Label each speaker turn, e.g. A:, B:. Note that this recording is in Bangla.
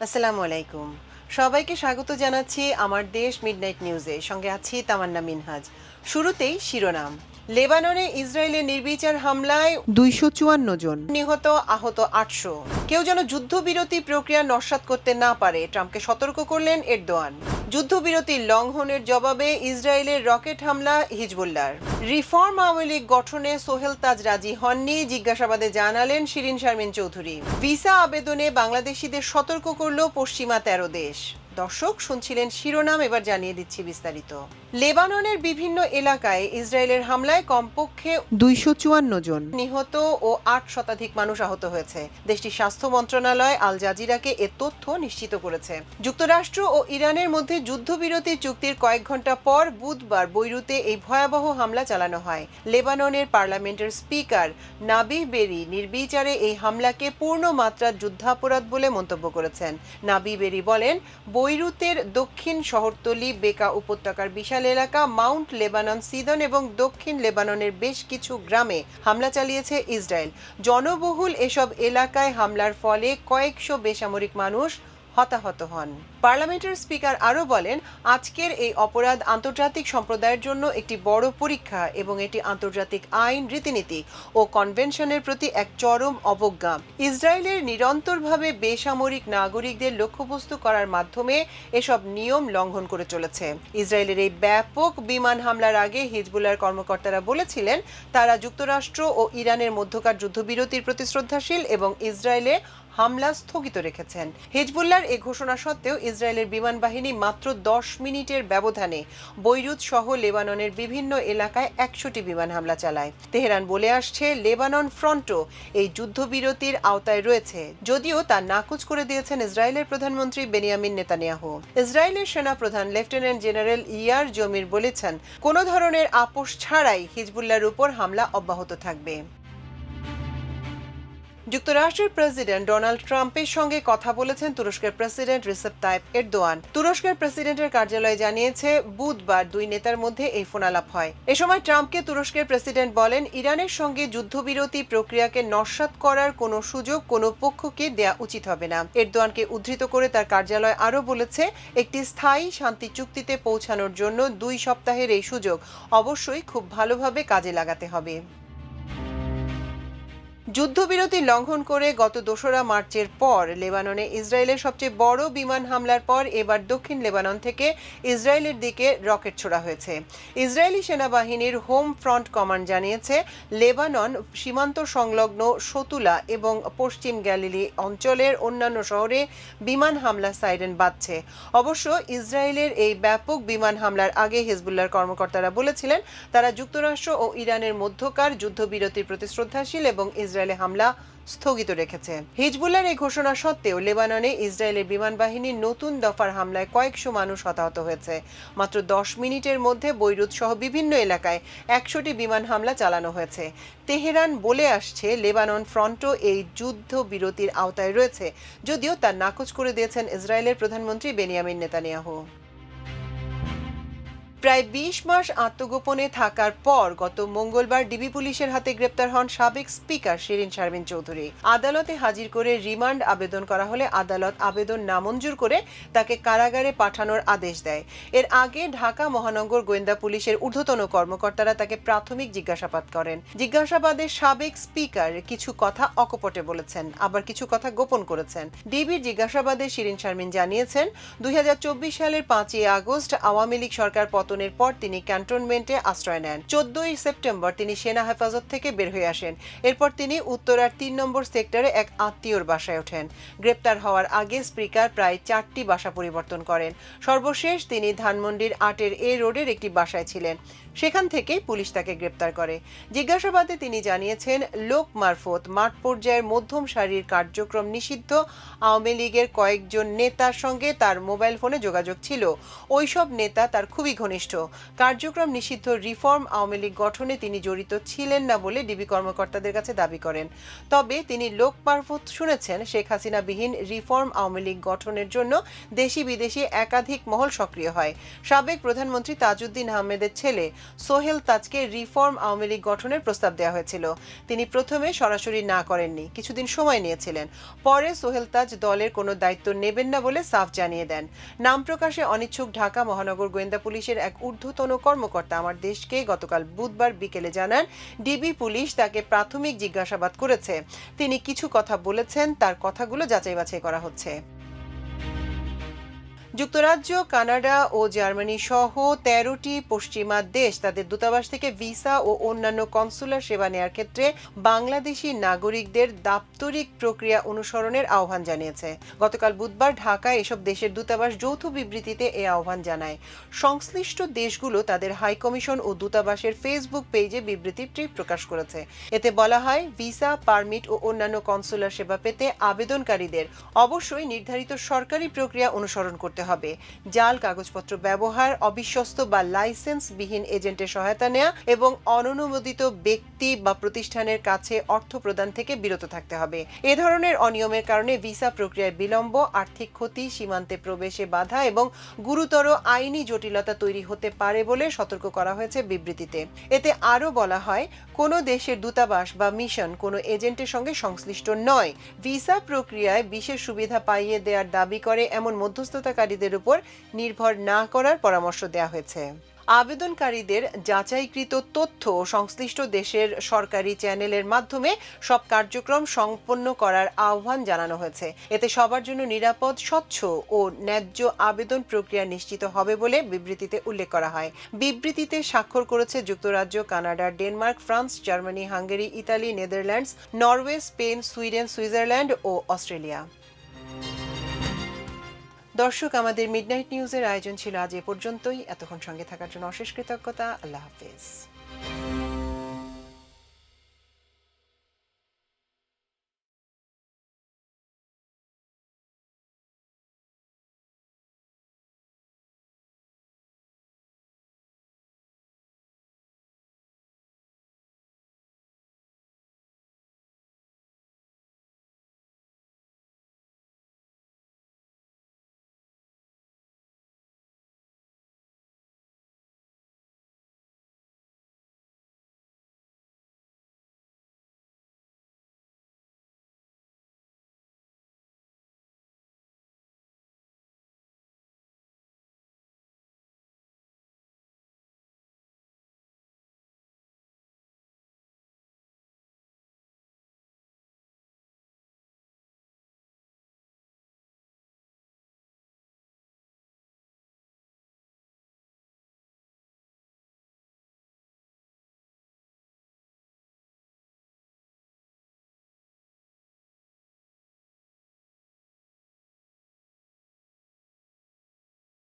A: আসসালামু আলাইকুম। সবাইকে স্বাগত জানাচ্ছি আমার দেশ মিডনাইট নিউজে। সঙ্গে আছি তামান্না মিনহাজ। শুরুতেই শিরোনাম। লেবাননে ইসরায়েলের নির্বিচার হামলায় 254 জন নিহত, আহত 800। কেউ যেন যুদ্ধবিরতি প্রক্রিয়া নস্যাৎ করতে না পারে, ট্রাম্পকে সতর্ক করলেন এরদোয়ান। যুদ্ধবিরতির লঙ্ঘনের জবাবে ইসরায়েলের রকেট হামলা হিজবুল্লাহর। রিফর্ম আওয়ামী লীগ গঠনে সোহেল তাজ রাজি হননি, জিজ্ঞাসাবাদে জানালেন শিরিন শারমিন চৌধুরী। ভিসা আবেদনে বাংলাদেশিদের সতর্ক করল পশ্চিমা 13 দেশ। দর্শক শুনছিলেন শিরোনাম, এবার জানিয়ে দিচ্ছি বিস্তারিত। লেবাননের বিভিন্ন এলাকায় ইসরায়েলের হামলায় কমপক্ষে 254 জন নিহত ও 8 শতাধিক মানুষ আহত হয়েছে। দেশটির স্বাস্থ্য মন্ত্রণালয় আল জাজিরাকে এ তথ্য নিশ্চিত করেছে। যুক্তরাষ্ট্র ও ইরানের মধ্যে যুদ্ধবিরতি চুক্তির কয়েক ঘন্টা পর বুধবার বৈরুতে এই ভয়াবহ হামলা চালানো হয়। লেবাননের পার্লামেন্টের স্পিকার নাবিহ বেরি নির্বিচারে এই হামলাকে পূর্ণ মাত্রার যুদ্ধাপরাধ বলে মন্তব্য করেছেন। নাবিহ বেরি বলেন, বৈরুতের দক্ষিণ শহরতলি বেকা উপত্যকার বিশাল এলাকা মাউন্ট লেবানন, সিদন এবং দক্ষিণ লেবাননের বেশ কিছু গ্রামে হামলা চালিয়েছে ইসরায়েল। জনবহুল এসব এলাকায় হামলার ফলে কয়েকশো বেসামরিক মানুষ হতাহত হন। পার্লামেন্টের স্পিকার আরও বলেন, আজকের এই অপরাধ আন্তর্জাতিক সম্প্রদায়ের জন্য একটি বড় পরীক্ষা এবং এটি আন্তর্জাতিক আইন, রীতিনীতি ও কনভেনশনের প্রতি এক চরম অবজ্ঞা। ইসরায়েলের নিরন্তরভাবে বেসামরিক নাগরিকদের লক্ষ্যবস্তু করার মাধ্যমে এসব নিয়ম লঙ্ঘন করে চলেছে। ইসরায়েলের এই ব্যাপক বিমান হামলার আগে হিজবুল্লাহর কর্মকর্তারা বলেছিলেন তারা যুক্তরাষ্ট্র ও ইরানের মধ্যকার যুদ্ধবিরতির প্রতি শ্রদ্ধাশীল এবং ইসরায়েলে হামলা স্থগিত রেখেছেন। হিজবুল্লাহর এ ঘোষণা সত্ত্বেও ইসরায়েলের বিমান বাহিনী মাত্র 10 মিনিটের ব্যবধানে বৈরুত সহ লেবাননের বিভিন্ন এলাকায় 100টি বিমান হামলা চালায়। তেহরান বলে আসছে লেবানন ফ্রন্টও এই যুদ্ধবিরতির আওতায় রয়েছে, যদিও তা নাকচ করে দিয়েছেন ইসরায়েলের প্রধানমন্ত্রী বেনিয়ামিন নেতানিয়াহু। ইসরায়েলের সেনাপ্রধান লেফটেন্যান্ট জেনারেল ইয়ার জমির বলেছেন, কোনো ধরনের আপোষ ছাড়াই হিজবুল্লাহর উপর হামলা অব্যাহত থাকবে। যুক্তরাষ্ট্রের প্রেসিডেন্ট ডোনাল্ড ট্রাম্পের সঙ্গে কথা বলেছেন তুরস্কের প্রেসিডেন্ট রিসেপ তাইপ এরদোয়ান। তুরস্কের প্রেসিডেন্টের কার্যালয় জানিয়েছে, বুধবার দুই নেতার মধ্যে এই ফোনালাপ হয়। এ সময় ট্রাম্পকে তুরস্কের প্রেসিডেন্ট বলেন, ইরানের সঙ্গে যুদ্ধবিরতি প্রক্রিয়াকে নস্যাৎ করার কোনো সুযোগ কোনো পক্ষকে দেয়া উচিত হবে না। এরদোয়ানকে উদ্ধৃত করে তার কার্যালয় আরও বলেছে, একটি স্থায়ী শান্তি চুক্তিতে পৌঁছানোর জন্য 2 সপ্তাহের এই সুযোগ অবশ্যই খুব ভালোভাবে কাজে লাগাতে হবে। যুদ্ধবিরতি লঙ্ঘন করে গত 2রা মার্চের পর লেবাননে ইসরায়েলের সবচেয়ে বড় বিমান হামলার পর এবার দক্ষিণ লেবানন থেকে ইসরায়েলের দিকে রকেট ছোড়া হয়েছে। ইসরায়েলি সেনাবাহিনীর হোম ফ্রন্ট কমান্ড জানিয়েছে, লেবানন সীমান্ত সংলগ্ন শতুলা এবং পশ্চিম গ্যালিলি অঞ্চলের অন্যান্য শহরে বিমান হামলা সাইরেন বাজছে। অবশ্য ইসরায়েলের এই ব্যাপক বিমান হামলার আগে হিজবুল্লাহর কর্মকর্তারা বলেছিলেন তারা যুক্তরাষ্ট্র ও ইরানের মধ্যকার যুদ্ধবিরতির প্রতি শ্রদ্ধাশীল এবং ইসরায়েলে হামলা স্থগিত রেখেছে। হিজবুল্লাহর এই ঘোষণা সত্ত্বেও লেবাননে ইসরায়েলের বিমান বাহিনীর নতুন দফার হামলায় কয়েকশো মানুষ হতাহত হয়েছে। মাত্র 10 মিনিটের মধ্যে বৈরুত সহ বিভিন্ন এলাকায় 100টি বিমান হামলা চালানো হয়েছে। তেহরান বলে আসছে লেবানন ফ্রন্টও এই যুদ্ধবিরতির আওতায় রয়েছে, যদিও তা নাকচ করে দিয়েছেন ইসরায়েলের প্রধানমন্ত্রী বেনিয়ামিন নেতানিয়াহু। প্রায় 20 মাস আত্মগোপনে থাকার পর গত মঙ্গলবার ডিবি পুলিশের হাতে গ্রেপ্তার হন সাবেক স্পিকার শিরিন শারমিন চৌধুরী। আদালতে হাজির করে রিমান্ড আবেদন করা হলে আদালত আবেদন নামঞ্জুর করে তাকে কারাগারে পাঠানোর আদেশ দেয়। এর আগে ঢাকা মহানগর গোয়েন্দা পুলিশের ঊর্ধ্বতন কর্মকর্তারা তাকে প্রাথমিক জিজ্ঞাসাবাদ করেন। জিজ্ঞাসাবাদে সাবেক স্পিকার কিছু কথা অকপটে বলেছেন, আবার কিছু কথা গোপন করেছেন। ডিবির জিজ্ঞাসাবাদে শিরিন শারমিন জানিয়েছেন, 2024 সালের 5ই আগস্ট আওয়ামী লীগ সরকার পতনের পর তিনি ক্যান্টনমেন্টে আশ্রয় নেন। 14ই সেপ্টেম্বর তিনি সেনা হেফাজত থেকে বের হয়ে আসেন। এরপর তিনি উত্তরার 3 নম্বর সেক্টরে এক আত্মীয়র বাসায় ওঠেন। গ্রেপ্তার হওয়ার আগে স্পিকার প্রায় 4টি বাসা পরিবর্তন করেন। সর্বশেষ তিনি ধানমন্ডির 8-এর এ রোডের একটি বাসায় ছিলেন। সেখান থেকেই পুলিশ তাকে গ্রেপ্তার করে। জিজ্ঞাসাবাদে তিনি জানিয়েছেন, লোক মারফত মাঠ পর্যায়ের মধ্যম সারির কার্যক্রম নিষিদ্ধ আওয়ামী লীগের কয়েকজন নেতার সঙ্গে তার মোবাইল ফোনে যোগাযোগ ছিল। ওইসব নেতা তার খুবই ঘনিষ্ঠ ঘনিষ্ঠ। কার্যক্রম নিষিদ্ধ রিফর্ম আওয়ামী লীগ গঠনে তিনি জড়িত ছিলেন না বলে ডিবি কর্মকর্তাদের কাছে দাবি করেন। তবে তিনি লোক মারফত শুনেছেন শেখ হাসিনাবিহীন রিফর্ম আওয়ামী লীগ গঠনের জন্য দেশি বিদেশি একাধিক মহল সক্রিয় হয়। সাবেক প্রধানমন্ত্রী তাজউদ্দিন আহমেদের ছেলে সোহেল তাজকে রিফর্ম আওয়ামী লীগ গঠনের প্রস্তাব দেওয়া হয়েছিল। তিনি প্রথমে সরাসরি না করেননি, কিছুদিন সময় নিয়েছিলেন। পরে সোহেল তাজ দলের কোনো দায়িত্ব নেবেন না বলে সাফ জানিয়ে দেন। নাম প্রকাশে অনিচ্ছুক ঢাকা মহানগর গোয়েন্দা পুলিশের এক ঊর্ধ্বতন কর্মকর্তা আমার দেশকে গতকাল বুধবার বিকেলে জানান, ডিবি পুলিশ তাকে প্রাথমিক জিজ্ঞাসাবাদ করেছে। তিনি কিছু কথা বলেছেন, তার কথাগুলো যাচাই বাছাই করা হচ্ছে। যুক্তরাজ্য, কানাডা ও জার্মানি সহ ১৩টি পশ্চিমা দেশ তাদের দূতাবাস থেকে ভিসা ও অন্যান্য কনসুলার সেবা নেয়ার ক্ষেত্রে বাংলাদেশি নাগরিকদের দাপ্তরিক প্রক্রিয়া অনুসরণের আহ্বান জানিয়েছে। গতকাল বুধবার ঢাকায় এসব দেশের দূতাবাস যৌথ বিবৃতিতে এ আহ্বান জানায়। সংশ্লিষ্ট দেশগুলো তাদের হাইকমিশন ও দূতাবাসের ফেসবুক পেজে বিবৃতিটি প্রকাশ করেছে। এতে বলা হয়, ভিসা, পারমিট ও অন্যান্য কনসুলার সেবা পেতে আবেদনকারীদের অবশ্যই নির্ধারিত সরকারি প্রক্রিয়া অনুসরণ করতে হবে। জাল কাগজপত্র ব্যবহার, অবিশ্বস্ত বা লাইসেন্সবিহীন এজেন্টের সহায়তা নেওয়া এবং অননুমোদিত ব্যক্তি বা প্রতিষ্ঠানের কাছে অর্থ প্রদান থেকে বিরত থাকতে হবে। এ ধরনের অনিয়মের কারণে ভিসা প্রক্রিয়ায় বিলম্ব, আর্থিক ক্ষতি, সীমান্তে প্রবেশে বাধা এবং গুরুতর আইনি জটিলতা তৈরি হতে পারে বলে সতর্ক করা হয়েছে বিবৃতিতে। এতে আরও বলা হয়, কোনো দেশের দূতাবাস বা মিশন কোনো এজেন্টের সঙ্গে সংশ্লিষ্ট নয়। ভিসা প্রক্রিয়ায় বিশেষ সুবিধা পাইয়ে দেওয়ার দাবি করে এমন মধ্যস্থতাকারীদের উপর নির্ভর না করার পরামর্শ দেওয়া হয়েছে। আবেদনকারীদের যাচাইকৃত তথ্য সংশ্লিষ্ট দেশের সরকারি চ্যানেলের মাধ্যমে সব কার্যক্রম সম্পন্ন করার আহ্বান জানানো হয়েছে। এতে সবার জন্য নিরাপদ, স্বচ্ছ ও ন্যায্য আবেদন প্রক্রিয়া নিশ্চিত হবে বলে বিবৃতিতে উল্লেখ করা হয়। বিবৃতিতে স্বাক্ষর করেছে যুক্তরাজ্য, Canada, Denmark, France, Germany, Hungary, Italy, Netherlands, Norway, Spain, Sweden, Switzerland ও অস্ট্রেলিয়া। দর্শক, আমাদের মিডনাইট নিউজের আয়োজন ছিল আজ এ পর্যন্তই। এতক্ষণ সঙ্গে থাকার জন্য অশেষ কৃতজ্ঞতা। আল্লাহ হাফেজ।